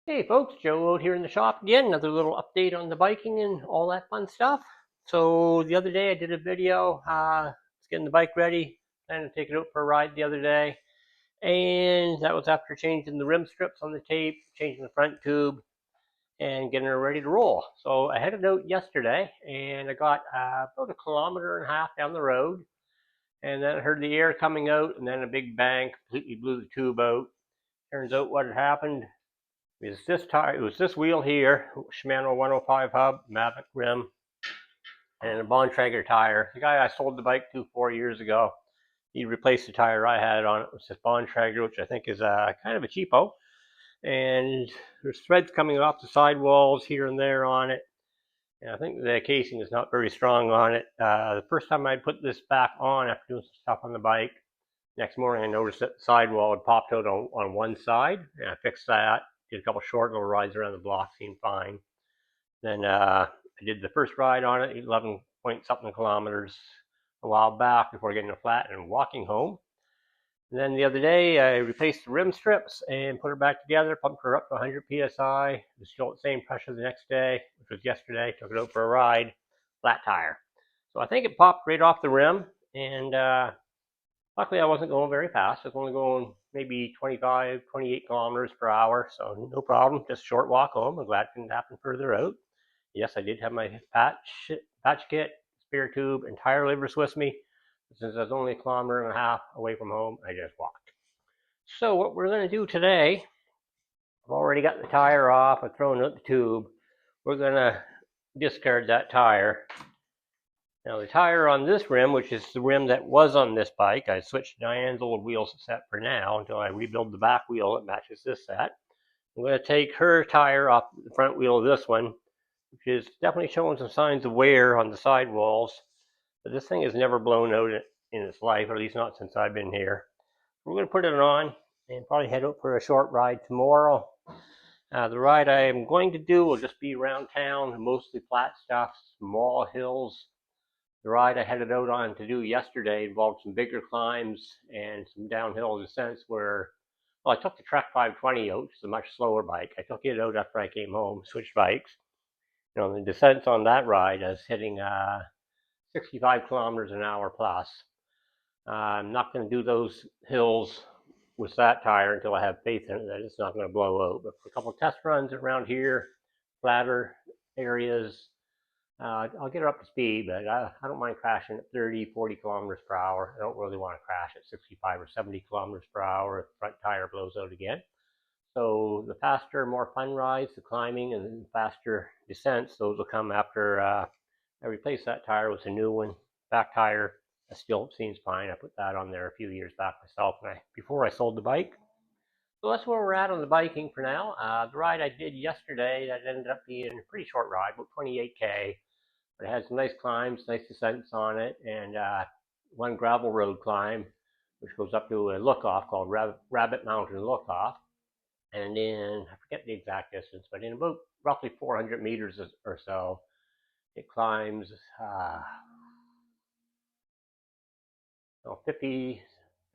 Hey folks, Joe out here in the shop again. Another little update on the biking and all that fun stuff. So the other day I did a video, was getting the bike ready, planning to take it out for a ride the other day, and that was after changing the rim strips on the tape, changing the front tube, and getting her ready to roll. So I headed out yesterday, and I got about a kilometer and a half down the road, and then I heard the air coming out, and then a big bang completely blew the tube out. Turns out what had happened is this tire. It was this wheel here, Shimano 105 hub, Mavic rim, and a Bontrager tire. The guy I sold the bike to 4 years ago, he replaced the tire I had on it. It was this Bontrager, which I think is kind of a cheapo. And there's threads coming off the sidewalls here and there on it. And I think the casing is not very strong on it. The first time I put this back on after doing some stuff on the bike, next morning I noticed that the sidewall had popped out on one side, and I fixed that. Did a couple short little rides around the block, seemed fine. Then I did the first ride on it, 11 point something kilometers a while back before getting it flat and walking home. And then the other day I replaced the rim strips and put her back together, pumped her up to 100 psi. It was still at the same pressure the next day, which was yesterday. Took it out for a ride, flat tire. So I think it popped right off the rim, and luckily I wasn't going very fast. I was only going maybe 25, 28 kilometers per hour, so no problem. Just a short walk home. I'm glad it didn't happen further out. Yes, I did have my patch kit, spare tube, and tire levers with me. Since I was only a kilometer and a half away from home, I just walked. So what we're going to do today, I've already got the tire off. I've thrown out the tube. We're going to discard that tire. Now the tire on this rim, which is the rim that was on this bike, I switched Diane's old wheel set for now until I rebuild the back wheel that matches this set. I'm going to take her tire off the front wheel of this one, which is definitely showing some signs of wear on the sidewalls. But this thing has never blown out in its life, or at least not since I've been here. We're going to put it on and probably head out for a short ride tomorrow. The ride I am going to do will just be around town, mostly flat stuff, small hills. The ride I headed out on to do yesterday involved some bigger climbs and some downhill descents where, well, I took the Trek 520 out, which is a much slower bike. I took it out after I came home, switched bikes. The descents on that ride is hitting 65 kilometers an hour plus. I'm not going to do those hills with that tire until I have faith in it that it's not going to blow out. But for a couple of test runs around here, flatter areas, I'll get her up to speed, but I don't mind crashing at 30, 40 kilometers per hour. I don't really want to crash at 65 or 70 kilometers per hour if the front tire blows out again. So the faster, more fun rides, the climbing and the faster descents, those will come after I replace that tire with a new one. Back tire still seems fine. I put that on there a few years back myself before I sold the bike. So that's where we're at on the biking for now. The ride I did yesterday, that ended up being a pretty short ride, about 28K. But it had some nice climbs, nice descents on it, and one gravel road climb, which goes up to a look-off called Rabbit Mountain Look-Off. And in, I forget the exact distance, but in about roughly 400 meters or so, it climbs 50,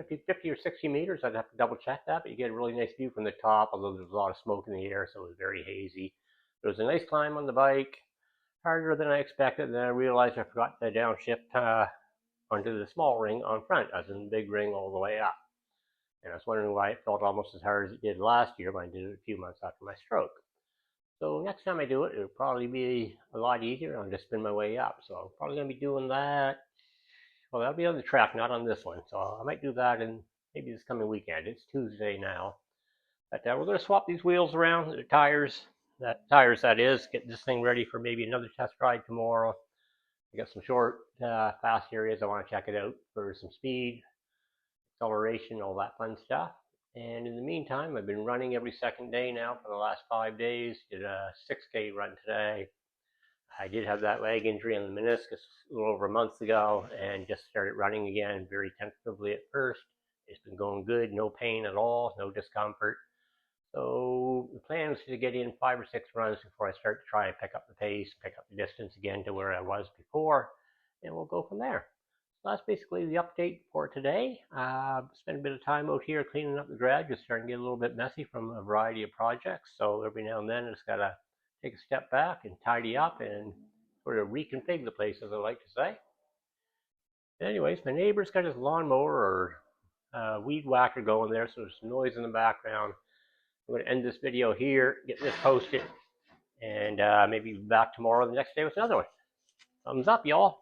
50 or 60 meters. I'd have to double check that, but you get a really nice view from the top, although there's a lot of smoke in the air, so it was very hazy. There was a nice climb on the bike, harder than I expected, and then I realized I forgot to downshift onto the small ring on front, as in the big ring all the way up. And I was wondering why it felt almost as hard as it did last year when I did it a few months after my stroke. So next time I do it, it'll probably be a lot easier. I'll just spin my way up. So I'm probably going to be doing that. Well, that'll be on the track, not on this one. So I might do that in maybe this coming weekend. It's Tuesday now. But we're going to swap these wheels around, the tires, that is, get this thing ready for maybe another test ride tomorrow. I got some short, fast areas I want to check it out for some speed, acceleration, all that fun stuff. And in the meantime, I've been running every second day now for the last 5 days. Did a 6K run today. I did have that leg injury on the meniscus a little over a month ago and just started running again very tentatively at first. It's been going good, no pain at all, no discomfort. So the plan is to get in 5 or 6 runs before I start to try and pick up the pace, pick up the distance again to where I was before, and we'll go from there. So that's basically the update for today. Spent a bit of time out here cleaning up the garage. It's starting to get a little bit messy from a variety of projects. So every now and then, I just gotta take a step back and tidy up and sort of reconfigure the place, as I like to say. Anyways, my neighbor's got his lawnmower or weed whacker going there, so there's some noise in the background. I'm going to end this video here, get this posted, and maybe be back tomorrow or the next day with another one. Thumbs up, y'all.